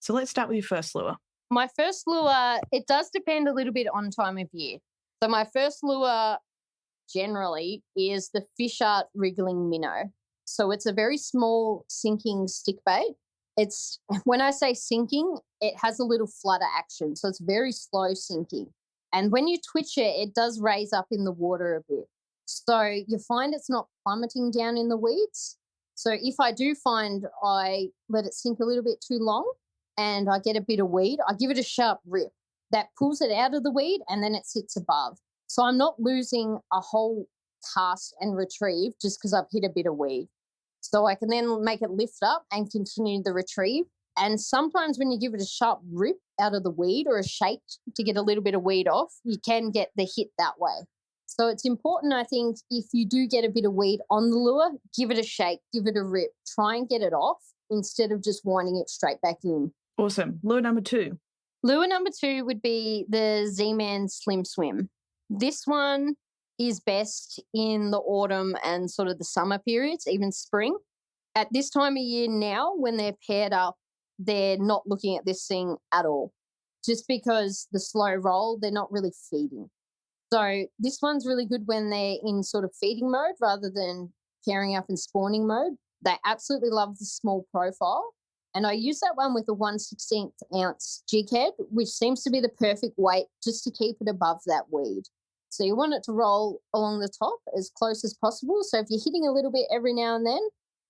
So let's start with your first lure. My first lure, it does depend a little bit on time of year. So my first lure generally is the Fish Art Wriggling Minnow. So it's a very small sinking stick bait. It's, when I say sinking, it has a little flutter action. So it's very slow sinking. And when you twitch it, it does raise up in the water a bit. So you find it's not plummeting down in the weeds. So if I do find I let it sink a little bit too long and I get a bit of weed, I give it a sharp rip. That pulls it out of the weed and then it sits above. So I'm not losing a whole cast and retrieve just because I've hit a bit of weed. So I can then make it lift up and continue the retrieve. And sometimes when you give it a sharp rip out of the weed or a shake to get a little bit of weed off, you can get the hit that way. So it's important, I think, if you do get a bit of weed on the lure, give it a shake, give it a rip, try and get it off instead of just winding it straight back in. Awesome. Lure number 2. Lure number 2 would be the Z-Man Slim Swim. This one is best in the autumn and sort of the summer periods, even spring. At this time of year now, when they're paired up, they're not looking at this thing at all. Just because the slow roll, they're not really feeding. So this one's really good when they're in sort of feeding mode rather than pairing up and spawning mode. They absolutely love the small profile. And I use that one with a 1/16 ounce jig head, which seems to be the perfect weight just to keep it above that weed. So you want it to roll along the top as close as possible. So if you're hitting a little bit every now and then,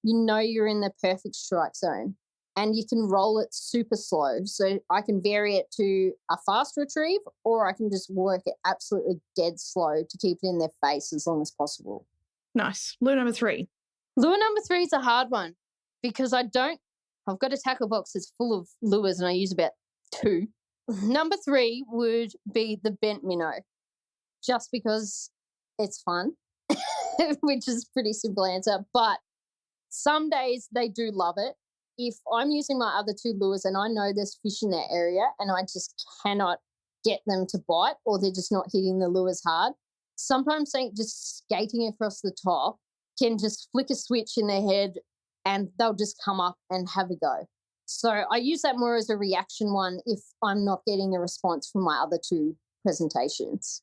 you know you're in the perfect strike zone. And you can roll it super slow. So I can vary it to a fast retrieve or I can just work it absolutely dead slow to keep it in their face as long as possible. Nice. Lure number 3. Lure number 3 is a hard one because I've got a tackle box that's full of lures and I use about 2. Number 3 would be the bent minnow, just because it's fun, which is a pretty simple answer. But some days they do love it. If I'm using my other 2 lures and I know there's fish in that area and I just cannot get them to bite or they're just not hitting the lures hard, sometimes just skating across the top can just flick a switch in their head and they'll just come up and have a go. So I use that more as a reaction one if I'm not getting a response from my other 2 presentations.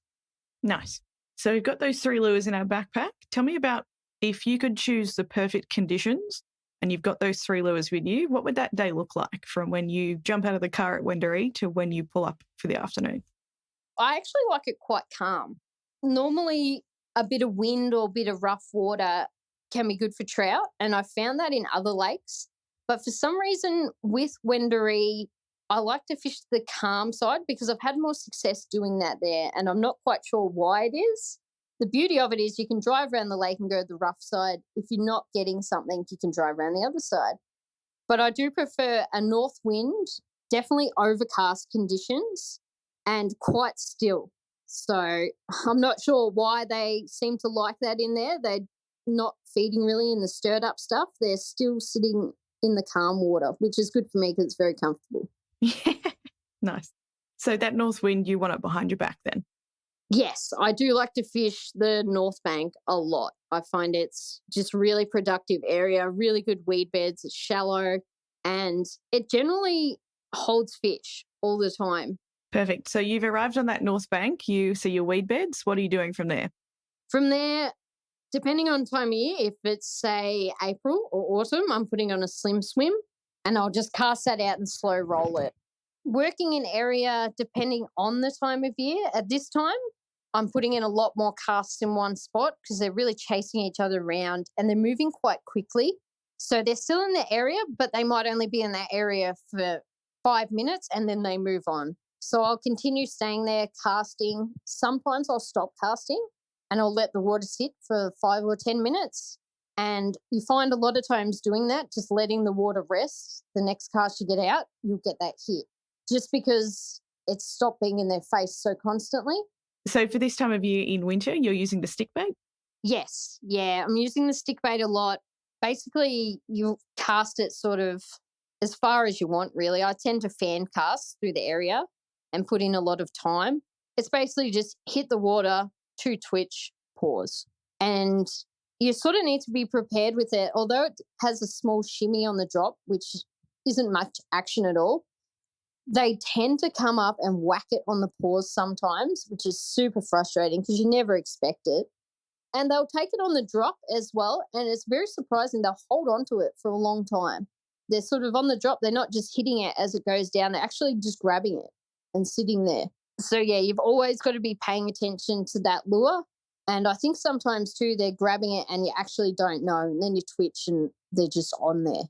Nice. So we've got those 3 lures in our backpack. Tell me about if you could choose the perfect conditions and you've got those 3 lures with you, what would that day look like from when you jump out of the car at Wendouree to when you pull up for the afternoon? I actually like it quite calm. Normally, a bit of wind or a bit of rough water can be good for trout, and I've found that in other lakes. But for some reason, with Wendouree, I like to fish the calm side because I've had more success doing that there, and I'm not quite sure why it is. The beauty of it is you can drive around the lake and go to the rough side. If you're not getting something, you can drive around the other side. But I do prefer a north wind, definitely overcast conditions, and quite still. So I'm not sure why they seem to like that in there. They're not feeding really in the stirred up stuff. They're still sitting in the calm water, which is good for me because it's very comfortable. Yeah, nice. So that north wind, you want it behind your back then? Yes, I do like to fish the North Bank a lot. I find it's just really productive area, really good weed beds, it's shallow, and it generally holds fish all the time. Perfect. So you've arrived on that North Bank, you see your weed beds. What are you doing from there? From there, depending on time of year, if it's, say, April or autumn, I'm putting on a slim swim and I'll just cast that out and slow roll it. Working in area, depending on the time of year, at this time, I'm putting in a lot more casts in one spot because they're really chasing each other around and they're moving quite quickly. So they're still in the area, but they might only be in that area for 5 minutes and then they move on. So I'll continue staying there casting. Sometimes I'll stop casting and I'll let the water sit for 5 or 10 minutes. And you find a lot of times doing that, just letting the water rest, the next cast you get out, you'll get that hit. Just because it's stopped being in their face so constantly. So for this time of year in winter, you're using the stick bait? Yes. Yeah, I'm using the stick bait a lot. Basically, you cast it sort of as far as you want, really. I tend to fan cast through the area and put in a lot of time. It's basically just hit the water, 2 twitch, pause. And you sort of need to be prepared with it. Although it has a small shimmy on the drop, which isn't much action at all, They tend to come up and whack it on the paws sometimes, which is super frustrating because you never expect it. And they'll take it on the drop as well. And it's very surprising. They'll hold on to it for a long time. They're sort of on the drop. They're not just hitting it as it goes down. They're actually just grabbing it and sitting there. So, yeah, you've always got to be paying attention to that lure. And I think sometimes too, they're grabbing it and you actually don't know. And then you twitch and they're just on there.